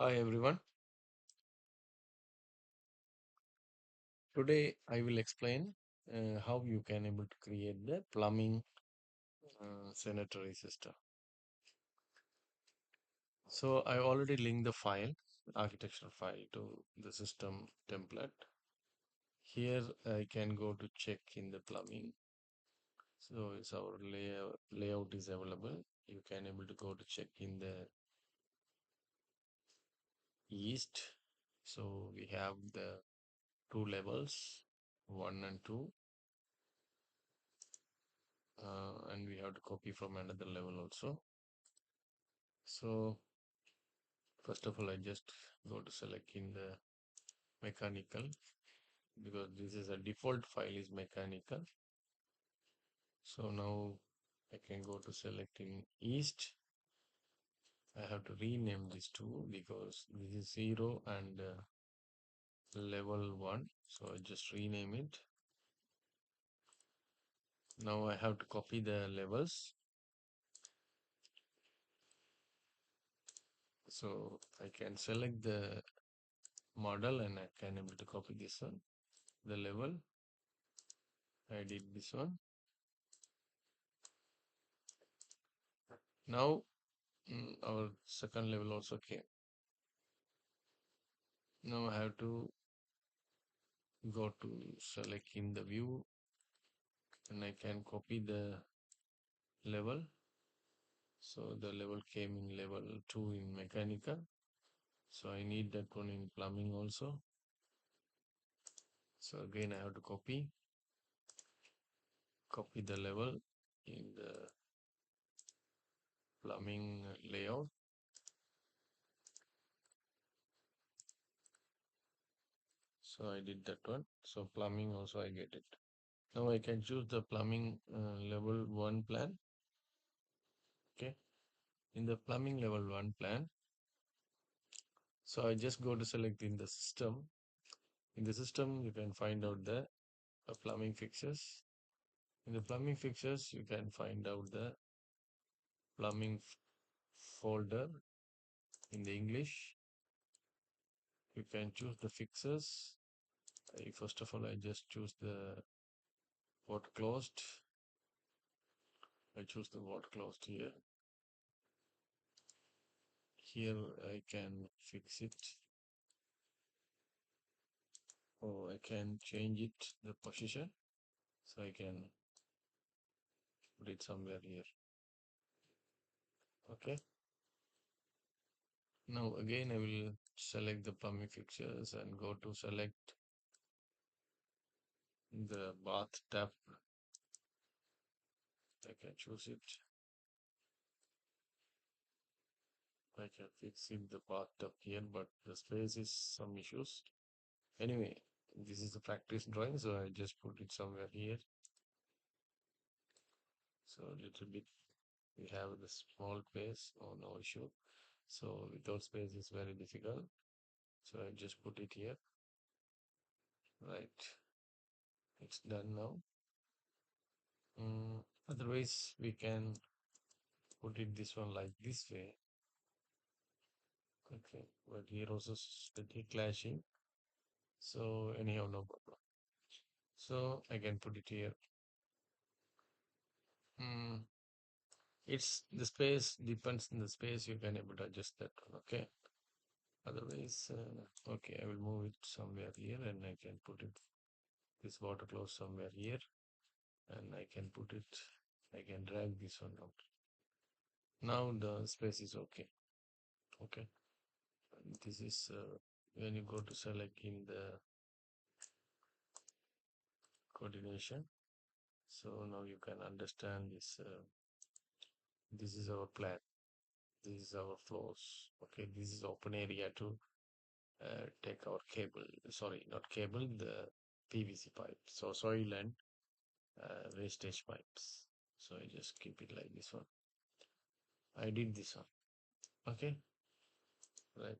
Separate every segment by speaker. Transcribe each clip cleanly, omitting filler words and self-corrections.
Speaker 1: Hi everyone. Today I will explain how you can able to create the plumbing sanitary system. So I already linked the file, architecture file to the system template. Here I can go to check in the plumbing. So it's our layout is available. You can able to go to check in the east. So we have the two levels, one and two, and we have to copy from another level also. So first of all, I just go to select in the mechanical because this is a default file is mechanical. So now I can go to select in east. I have to rename this two because this is 0 and level 1. So I just rename it. Now I have to copy the levels. So I can select the model and I can able to copy this one, the level. I did this one. Now our second level also came. Now I have to go to select in the view and I can copy the level. So the level came in level 2 in mechanical. So I need that one in plumbing also. So again I have to copy the level in the plumbing layout. So I did that one. So plumbing also I get it. Now I can choose the plumbing level 1 plan. Okay. In the plumbing level 1 plan. So I just go to select in the system. In the system, you can find out the plumbing fixtures. In the plumbing fixtures, you can find out the plumbing folder in the English. You can choose the fixtures. First of all, I just choose the what closed. I choose the what closed here. Here I can fix it, or I can change it the position. So I can put it somewhere here. Okay. Now again, I will select the plumbing fixtures and go to select the bath tab. I can choose it. I can fix it the bathtub here, but the space is some issues. Anyway, this is the practice drawing, so I just put it somewhere here. So a little bit we have the small space, oh no issue. So without space is very difficult. So I just put it here. Right. It's done now. Otherwise we can put it this one like this way. Okay, but here also slightly clashing. So anyhow, no problem. So I can put it here. Mm, it's the space depends on the space you can able to adjust that one. Okay. Otherwise, okay, I will move it somewhere here and I can put it this water close somewhere here and I can put it. I can drag this one out. Now the space is okay. Okay. And this is when you go to select in the coordination. So now you can understand this. This is our plan. This is our floors. Okay, this is open area to take our cable. Sorry, not cable, the PVC pipe. So soil and wastage pipes. So I just keep it like this one. I did this one. Okay, right.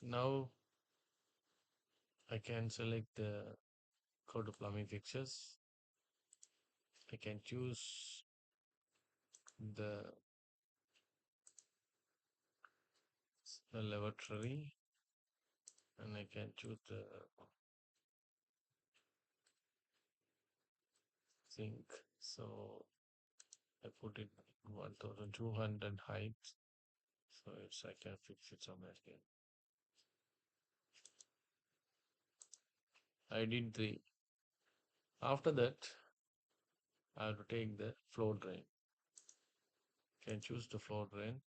Speaker 1: Now I can select the go to plumbing fixtures. I can choose the the lavatory, and I can choose the sink. So I put it 1200 height. So it's I can fix it somewhere here. I did 3. After that, I have to take the floor drain. Can choose the floor drain.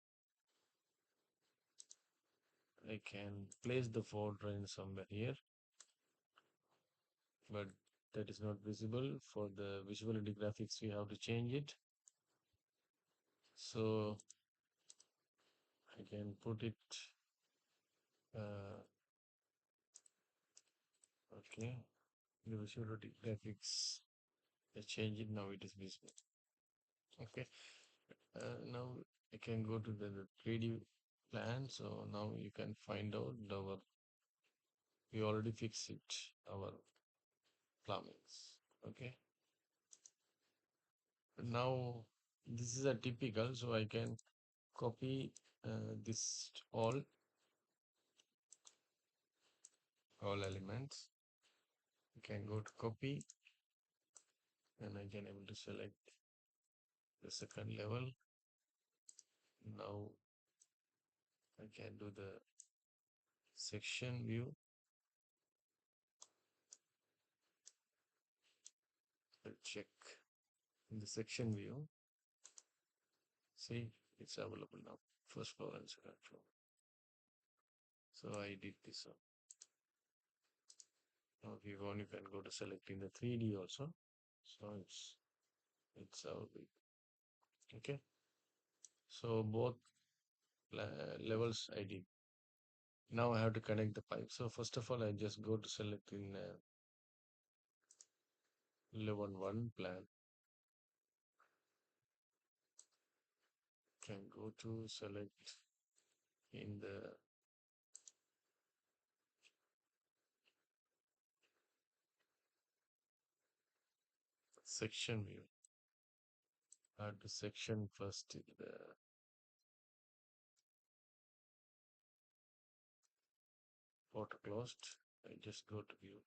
Speaker 1: I can place the floor drain somewhere here, but that is not visible. For the visibility graphics, we have to change it. So I can put it, okay, the visibility graphics, I change it, now it is visible. Okay, now I can go to the 3D plan. So now you can find out we already fixed it, our plumbings. Okay, now this is a typical, so I can copy this all elements. You can go to copy, and I can able to select the second level. Now I can do the section view. I'll check in the section view. See, it's available now. First floor and second floor. So I did this one. Now if you want, you can go to selecting the 3D also. So it's our big. Okay. So both levels I did. Now I have to connect the pipe. So first of all, I just go to select in level 1 plan. Can go to select in the section view. I have to section first in the water closed. I just go to view.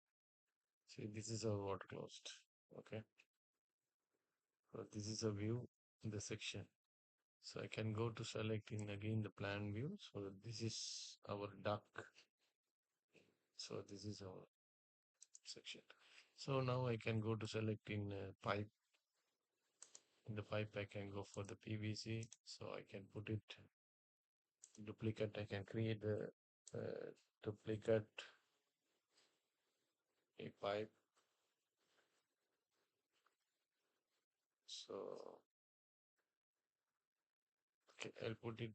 Speaker 1: See, this is our water closed. Okay. So this is a view in the section. So I can go to selecting again the plan view. So this is our duct. So this is our section. So now I can go to selecting pipe. In the pipe, I can go for the PVC. So I can put it duplicate. I can create the duplicate a pipe. So okay, I'll put it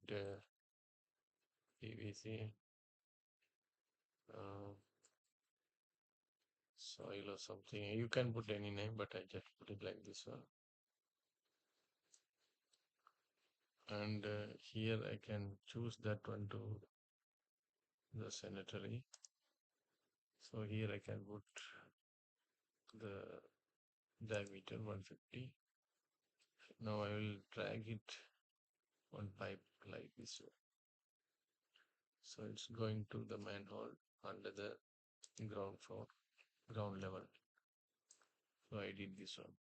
Speaker 1: PVC soil or something. You can put any name, but I just put it like this one. And here I can choose that one to the sanitary. So here I can put the diameter 150. Now I will drag it one pipe like this way. So it's going to the manhole under the ground floor, ground level. So I did this one.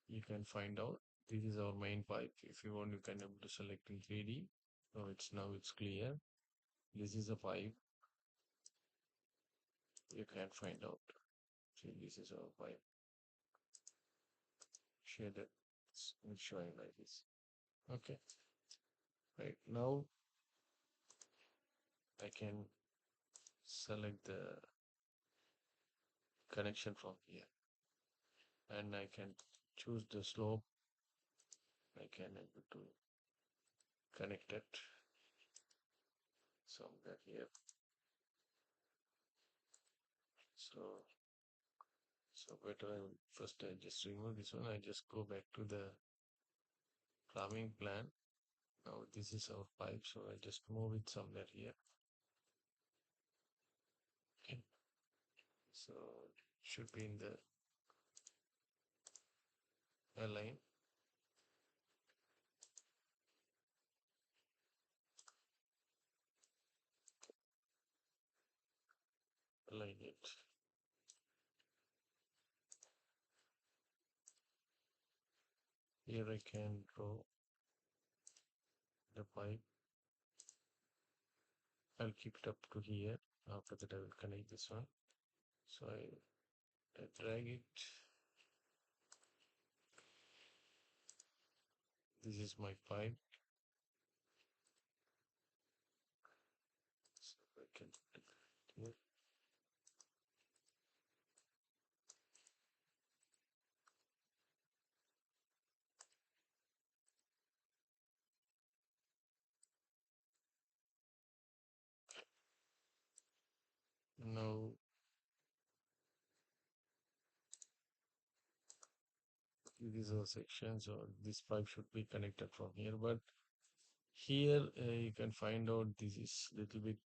Speaker 1: You can find out this is our main pipe. If you want, you can able to select in 3D. So it's clear. This is a pipe. You can find out. See, this is our pipe. Shaded. It's showing like this. Okay. Right now I can select the connection from here, and I can choose the slope. I can able to connect it somewhere here. So better first I just remove this one. I just go back to the plumbing plan. Now this is our pipe, so I just move it somewhere here. Okay. So it should be in the align. I get. Here I can draw the pipe. I'll keep it up to here. After that, I will connect this one. So I drag it. This is my pipe. So I can put it here. Now these are sections, or this pipe should be connected from here. But here you can find out this is little bit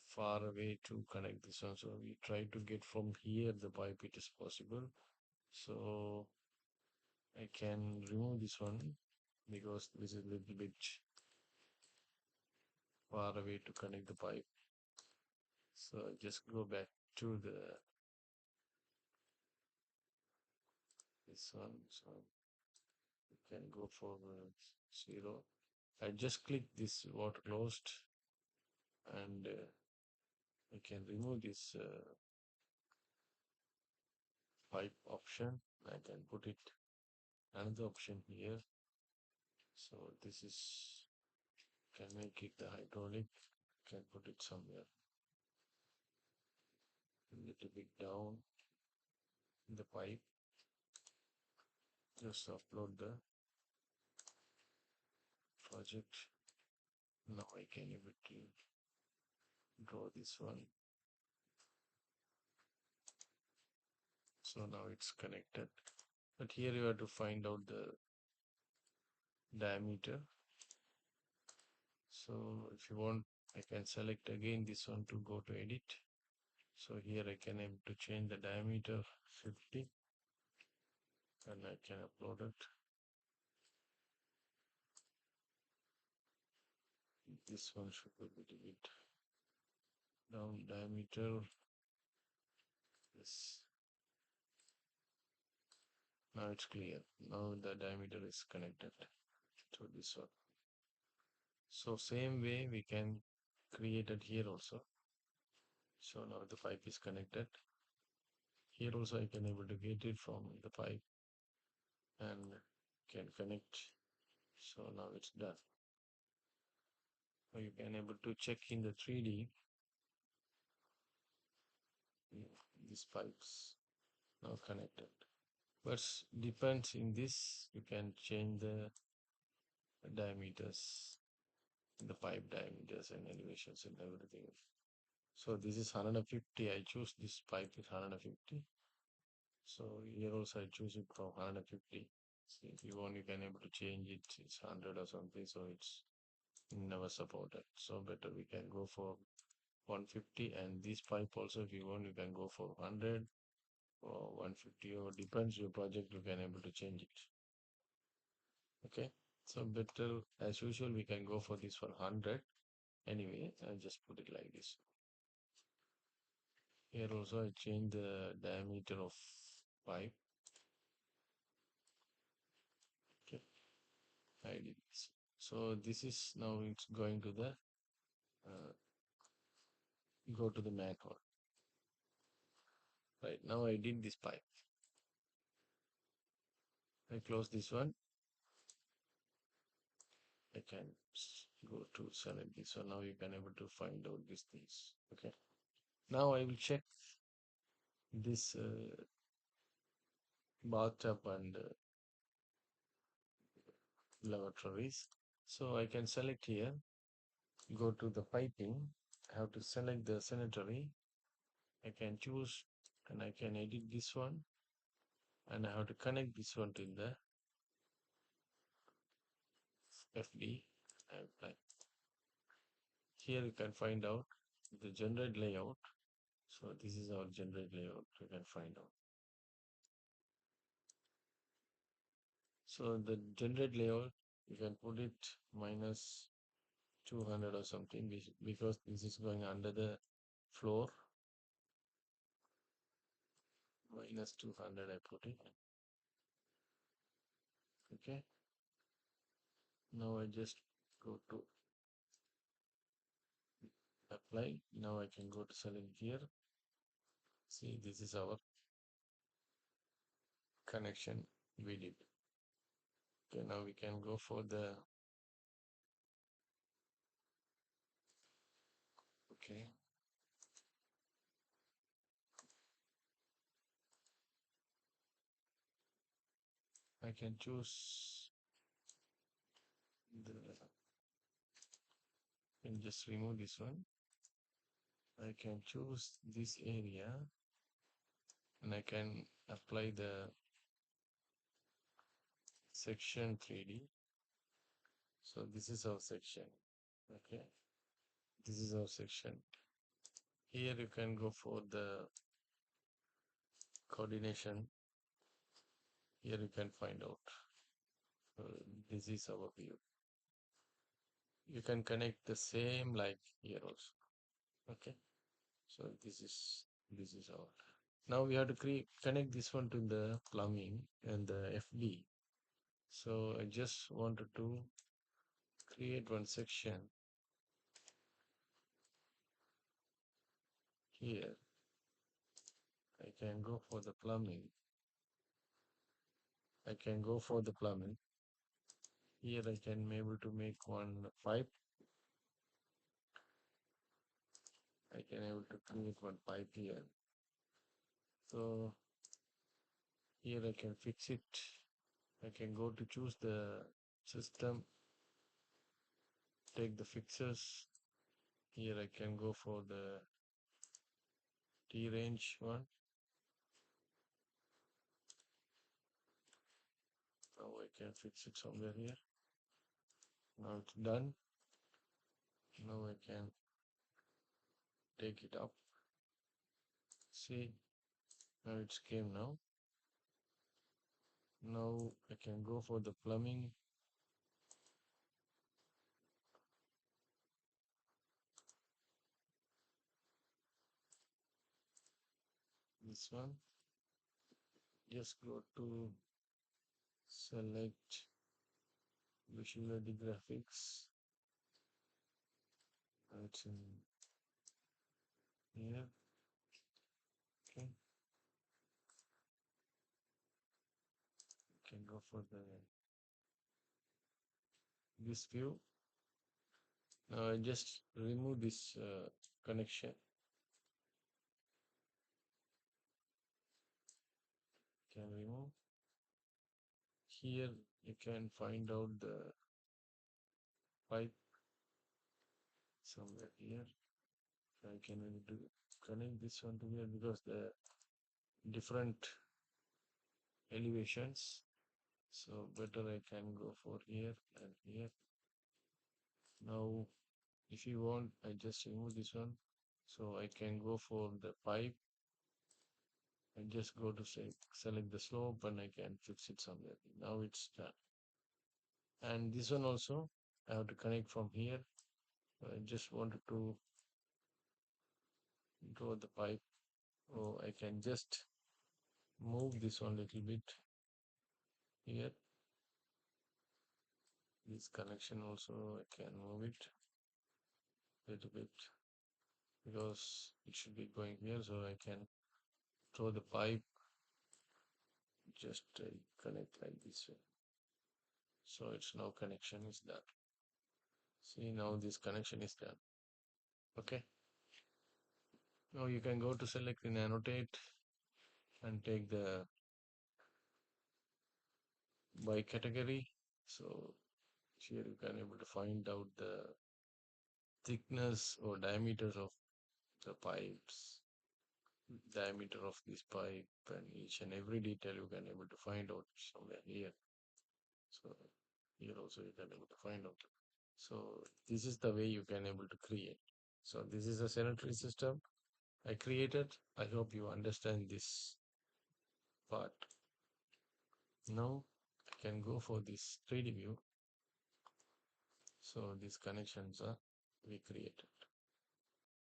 Speaker 1: far away to connect this one. So we try to get from here the pipe it is possible. So I can remove this one because this is a little bit far away to connect the pipe. So I just go back to this one. So you can go for 0. I just click this water closed, and I can remove this pipe option. I can put it another option here. So this is, can make it the hydraulic, can put it somewhere a little bit down in the pipe. Just upload the project. Now I can able to draw this one. So now it's connected. But here you have to find out the diameter. So if you want, I can select again this one to go to edit. So here I can able to change the diameter 50, and I can upload it. This one should be a little bit down diameter. This. Now it's clear. Now the diameter is connected to this one. So same way we can create it here also. So now the pipe is connected. Here also I can able to get it from the pipe and can connect. So now it's done. So you can able to check in the 3D these pipes now connected. But depends in this, you can change the diameters, the pipe diameters and elevations and everything. So this is 150. I choose this pipe is 150. So here also I choose it from 150. So if you want, you can able to change it. It's 100 or something. So it's never supported. So better we can go for 150. And this pipe also, if you want, you can go for 100 or 150, or depends your project. You can able to change it. Okay. So better as usual, we can go for this for 100. Anyway, I'll just put it like this. Here also I change the diameter of pipe. Okay, I did this. So this is now it's going to the go to the manhole. Right now I did this pipe. I close this one. I can go to select this one. Now you can able to find out these things. Okay. Now I will check this bathtub and lavatories. So I can select here, go to the piping. I have to select the sanitary. I can choose and I can edit this one, and I have to connect this one to the FD. Like here you can find out the generate layout. So this is our generate layout. You can find out. So the generate layout, you can put it 200 or something because this is going under the floor. Minus 200 I put it. Okay. Now I just go to apply. Now I can go to select here. See, this is our connection we did. Okay, now we can go for the, okay, I can choose the, can just remove this one. I can choose this area and I can apply the section 3D. So this is our section. Okay, this is our section. Here you can go for the coordination. Here you can find out. This is our view. You can connect the same like here also. Okay, so this is our. Now we have to connect this one to the plumbing and the FB. So I just wanted to create one section here. I can go for the plumbing. I can go for the plumbing. Here I can be able to make one pipe. I can able to create one pipe here. So here I can fix it. I can go to choose the system, take the fixtures. Here I can go for the T range one. Now I can fix it somewhere here. Now it's done. Now I can take it up. See, now it's came now. Now I can go for the plumbing. This one. Just go to select Visual Graphics. It's in here. Okay. Can go for the this view. Now I just remove this connection. Can remove. Here you can find out the pipe somewhere here. I can do connect this one to here because the different elevations. So better I can go for here and here. Now if you want, I just remove this one. So I can go for the pipe and just go to say select the slope and I can fix it somewhere. Now it's done. And this one also I have to connect from here. I just wanted to draw the pipe. Oh, I can just move this one little bit here. This connection also I can move it a little bit because it should be going here, so I can throw the pipe just connect like this way. So it's now connection is done. See, now this connection is done. Okay. Now you can go to select in annotate and take the by category. So here you can able to find out the thickness or diameters of the pipes, diameter of this pipe, and each and every detail you can able to find out somewhere here. So here also you can able to find out. So this is the way you can able to create. So this is a sanitary system I created. I hope you understand this part. Now I can go for this 3D view. So these connections are we created.